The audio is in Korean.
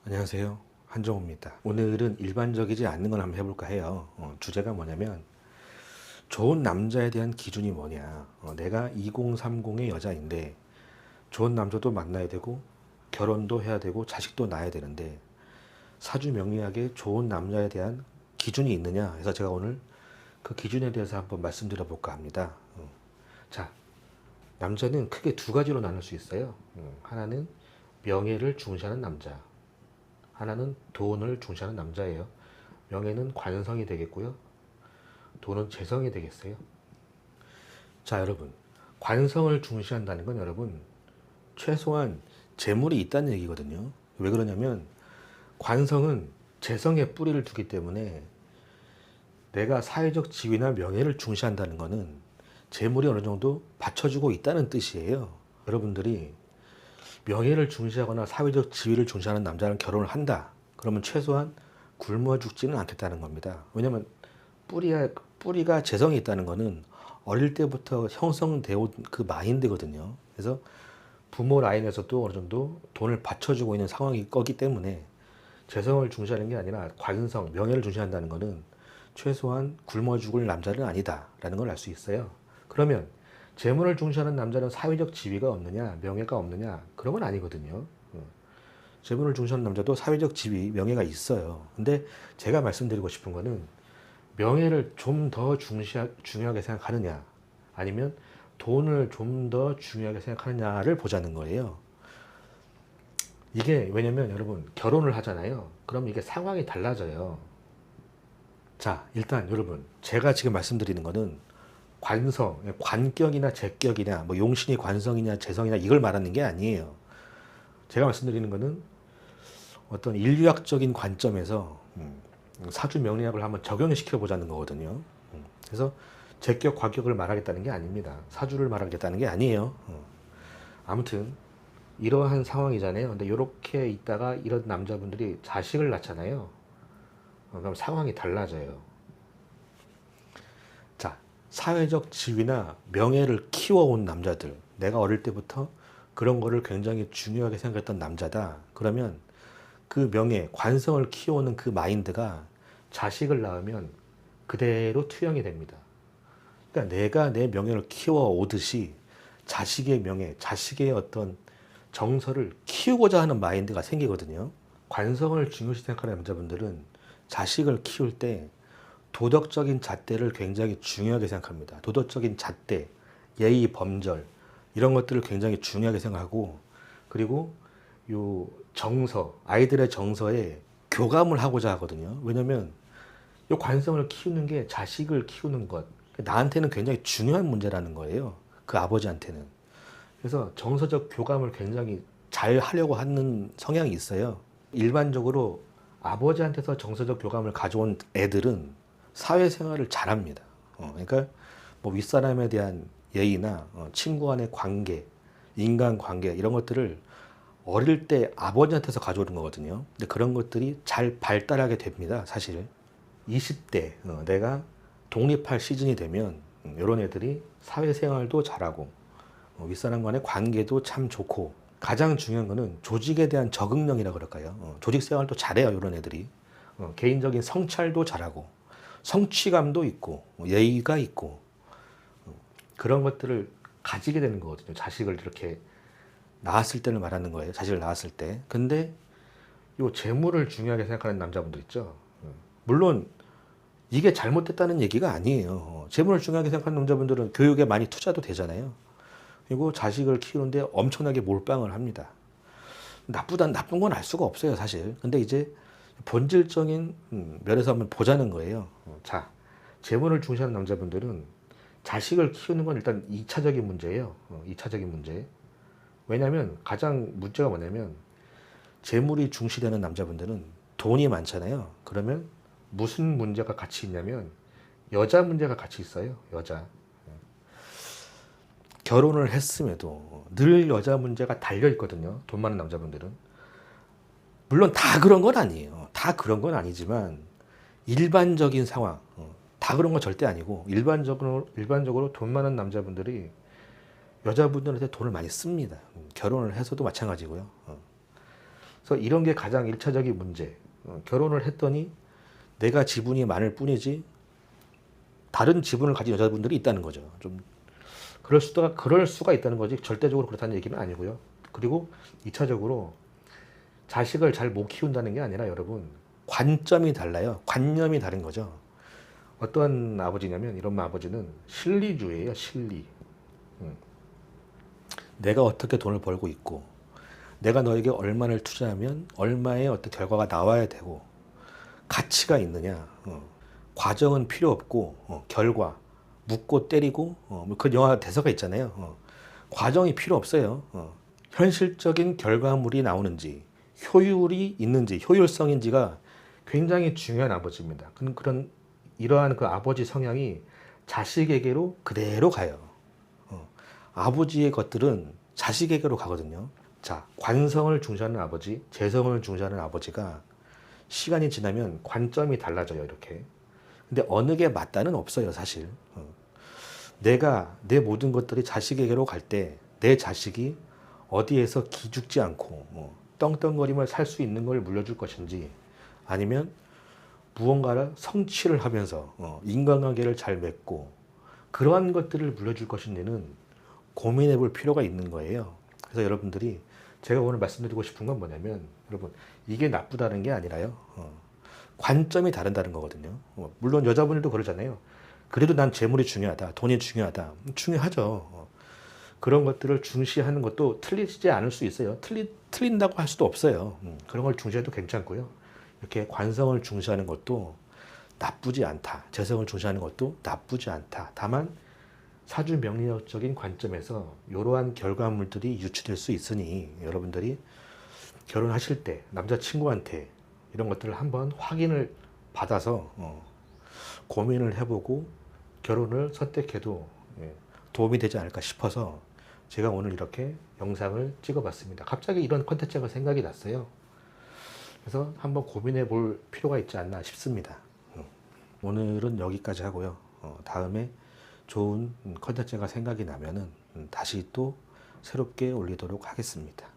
안녕하세요. 한정우입니다. 오늘은 일반적이지 않는 걸 한번 해볼까 해요. 주제가 뭐냐면 좋은 남자에 대한 기준이 뭐냐. 내가 2030의 여자인데 좋은 남자도 만나야 되고 결혼도 해야 되고 자식도 낳아야 되는데 사주명리학에 좋은 남자에 대한 기준이 있느냐 해서 제가 오늘 그 기준에 대해서 한번 말씀드려 볼까 합니다. 자, 남자는 크게 두 가지로 나눌 수 있어요. 하나는 명예를 중시하는 남자, 하나는 돈을 중시하는 남자예요. 명예는 관성이 되겠고요. 돈은 재성이 되겠어요. 자, 여러분. 관성을 중시한다는 건 여러분, 최소한 재물이 있다는 얘기거든요. 왜 그러냐면, 관성은 재성에 뿌리를 두기 때문에 내가 사회적 지위나 명예를 중시한다는 거는 재물이 어느 정도 받쳐주고 있다는 뜻이에요. 여러분들이 명예를 중시하거나 사회적 지위를 중시하는 남자랑 결혼을 한다. 그러면 최소한 굶어 죽지는 않겠다는 겁니다. 왜냐하면 뿌리가 재성이 있다는 거는 어릴 때부터 형성되어 온 그 마인드거든요. 그래서 부모 라인에서도 어느 정도 돈을 받쳐주고 있는 상황일 거기 때문에 재성을 중시하는 게 아니라 관성, 명예를 중시한다는 거는 최소한 굶어 죽을 남자는 아니다라는 걸 알 수 있어요. 그러면 재물을 중시하는 남자는 사회적 지위가 없느냐, 명예가 없느냐, 그런 건 아니거든요. 재물을 중시하는 남자도 사회적 지위, 명예가 있어요. 근데 제가 말씀드리고 싶은 거는 명예를 좀 더 중요하게 생각하느냐, 아니면 돈을 좀 더 중요하게 생각하느냐를 보자는 거예요. 이게 왜냐면 여러분, 결혼을 하잖아요. 그럼 이게 상황이 달라져요. 자, 일단 여러분, 제가 지금 말씀드리는 거는 관성, 관격이나 제격이냐, 뭐 용신이 관성이냐, 재성이냐 이걸 말하는 게 아니에요. 제가 말씀드리는 거는 어떤 인류학적인 관점에서 사주 명리학을 한번 적용시켜 보자는 거거든요. 그래서 제격, 과격을 말하겠다는 게 아닙니다. 사주를 말하겠다는 게 아니에요. 아무튼 이러한 상황이잖아요. 근데 이렇게 있다가 이런 남자분들이 자식을 낳잖아요. 그럼 상황이 달라져요. 자, 사회적 지위나 명예를 키워온 남자들, 내가 어릴 때부터 그런 거를 굉장히 중요하게 생각했던 남자다. 그러면 그 명예, 관성을 키워오는 그 마인드가 자식을 낳으면 그대로 투영이 됩니다. 그러니까 내가 내 명예를 키워오듯이 자식의 명예, 자식의 어떤 정서를 키우고자 하는 마인드가 생기거든요. 관성을 중요시 생각하는 남자분들은 자식을 키울 때 도덕적인 잣대를 굉장히 중요하게 생각합니다. 도덕적인 잣대, 예의, 범절 이런 것들을 굉장히 중요하게 생각하고, 그리고 요 정서, 아이들의 정서에 교감을 하고자 하거든요. 왜냐면 이 관성을 키우는 게 자식을 키우는 것, 나한테는 굉장히 중요한 문제라는 거예요. 그 아버지한테는. 그래서 정서적 교감을 굉장히 잘 하려고 하는 성향이 있어요. 일반적으로 아버지한테서 정서적 교감을 가져온 애들은 사회생활을 잘합니다. 그러니까 뭐 윗사람에 대한 예의나 친구 간의 관계, 인간관계 이런 것들을 어릴 때 아버지한테서 가져오는 거거든요. 근데 그런 것들이 잘 발달하게 됩니다. 사실 20대 내가 독립할 시즌이 되면 이런 애들이 사회생활도 잘하고 윗사람 간의 관계도 참 좋고, 가장 중요한 거는 조직에 대한 적응력이라 그럴까요? 조직 생활도 잘해요. 이런 애들이 개인적인 성찰도 잘하고 성취감도 있고 예의가 있고 그런 것들을 가지게 되는 거거든요. 자식을 이렇게 낳았을 때를 말하는 거예요. 자식을 낳았을 때. 근데 요 재물을 중요하게 생각하는 남자분들 있죠. 물론 이게 잘못됐다는 얘기가 아니에요. 재물을 중요하게 생각하는 남자분들은 교육에 많이 투자도 되잖아요. 그리고 자식을 키우는데 엄청나게 몰빵을 합니다. 나쁜 건 알 수가 없어요, 사실. 근데 이제 본질적인 면에서 한번 보자는 거예요. 자, 재물을 중시하는 남자분들은 자식을 키우는 건 일단 2차적인 문제예요. 2차적인 문제. 왜냐하면 가장 문제가 뭐냐면 재물이 중시되는 남자분들은 돈이 많잖아요. 그러면 무슨 문제가 같이 있냐면 여자 문제가 같이 있어요. 여자. 결혼을 했음에도 늘 여자 문제가 달려 있거든요. 돈 많은 남자분들은. 물론 다 그런 건 아니에요. 다 그런 건 아니지만 일반적인 상황, 다 그런 건 절대 아니고 일반적으로 돈 많은 남자분들이 여자분들한테 돈을 많이 씁니다. 결혼을 해서도 마찬가지고요. 그래서 이런 게 가장 일차적인 문제. 결혼을 했더니 내가 지분이 많을 뿐이지 다른 지분을 가진 여자분들이 있다는 거죠. 좀 그럴 수가 있다는 거지 절대적으로 그렇다는 얘기는 아니고요. 그리고 2차적으로 자식을 잘 못 키운다는 게 아니라 여러분 관점이 달라요. 관념이 다른 거죠. 어떤 아버지냐면 이런 아버지는 실리주의예요. 실리. 내가 어떻게 돈을 벌고 있고 내가 너에게 얼마를 투자하면 얼마의 어떤 결과가 나와야 되고 가치가 있느냐. 과정은 필요 없고 결과 묻고 때리고 그 영화 대사가 있잖아요. 과정이 필요 없어요. 현실적인 결과물이 나오는지 효율이 있는지 효율성인지가 굉장히 중요한 아버지입니다. 이러한 그 아버지 성향이 자식에게로 그대로 가요. 아버지의 것들은 자식에게로 가거든요. 자, 관성을 중시하는 아버지, 재성을 중시하는 아버지가 시간이 지나면 관점이 달라져요, 이렇게. 근데 어느 게 맞다는 없어요, 사실. 내 모든 것들이 자식에게로 갈 때 내 자식이 어디에서 기죽지 않고 떵떵거림을 살 수 있는 걸 물려줄 것인지 아니면 무언가를 성취를 하면서 인간관계를 잘 맺고 그러한 것들을 물려줄 것인지는 고민해 볼 필요가 있는 거예요. 그래서 여러분들이 제가 오늘 말씀드리고 싶은 건 뭐냐면 여러분 이게 나쁘다는 게 아니라요. 관점이 다른다는 거거든요. 물론 여자분들도 그러잖아요. 그래도 난 재물이 중요하다. 돈이 중요하다. 중요하죠. 그런 것들을 중시하는 것도 틀리지 않을 수 있어요. 틀린다고 할 수도 없어요. 그런 걸 중시해도 괜찮고요. 이렇게 관성을 중시하는 것도 나쁘지 않다. 재성을 중시하는 것도 나쁘지 않다. 다만 사주 명리학적인 관점에서 이러한 결과물들이 유추될 수 있으니 여러분들이 결혼하실 때 남자친구한테 이런 것들을 한번 확인을 받아서 고민을 해보고 결혼을 선택해도 도움이 되지 않을까 싶어서 제가 오늘 이렇게 영상을 찍어봤습니다. 갑자기 이런 컨텐츠가 생각이 났어요. 그래서 한번 고민해 볼 필요가 있지 않나 싶습니다. 오늘은 여기까지 하고요. 다음에 좋은 컨텐츠가 생각이 나면은 다시 또 새롭게 올리도록 하겠습니다.